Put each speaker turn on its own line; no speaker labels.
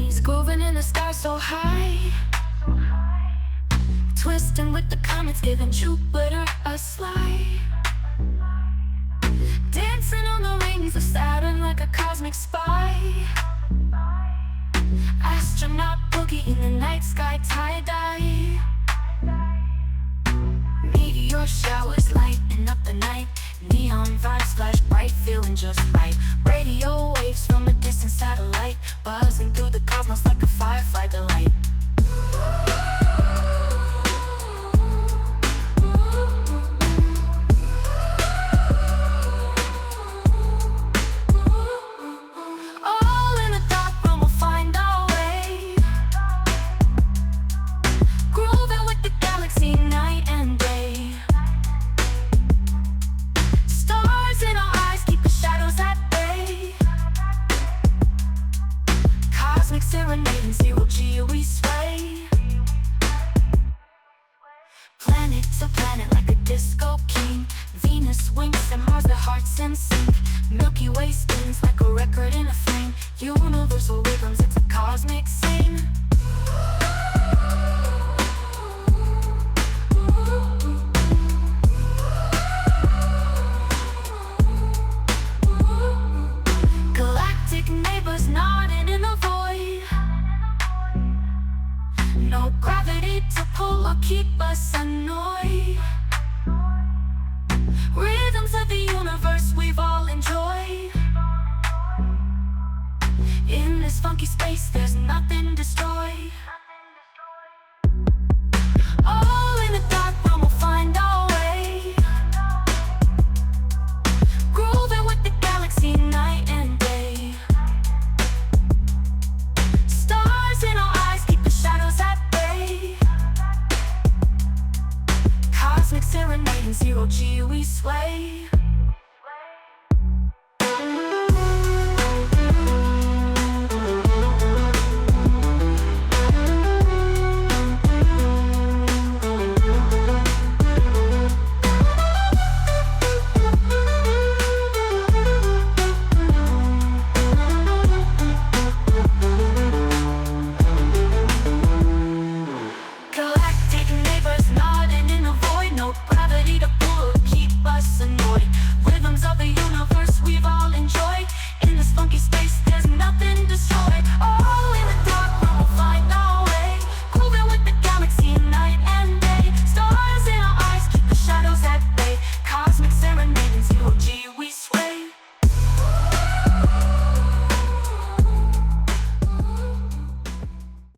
trees grooving in the sky so high, twisting with the comets, giving Jupiter a slide, dancing on the rings of Saturn like a cosmic spy. Astronaut boogie in the night sky, tie-dye. Meteor showers lighting up the night, neon vibes flash bright, feeling just right. Radio waves from a distant satellite, buzzing through the cosmos like a firefly delight. All in a dark room we'll find our way, grooving with the galaxy night and day. Stars in our eyes keep the shadows at bay. Cosmic serenading, zero G we sway. Planet to planet like a disco king, Venus winks and Mars, their hearts in sync. Milky Way spins like a record in a frame. Universal rhythms, it's a cosmic scene. Galactic neighbors nodding in the void, no gravity to pull or keep us annoyed. Rhythms of the universe we've all enjoyed. In this funky space there's nothing destroyed. All in the dark room we'll find our way, grooving with the galaxy night and day. Stars in our eyes keep the shadows at bay. Cosmic serenading, zero G we sway.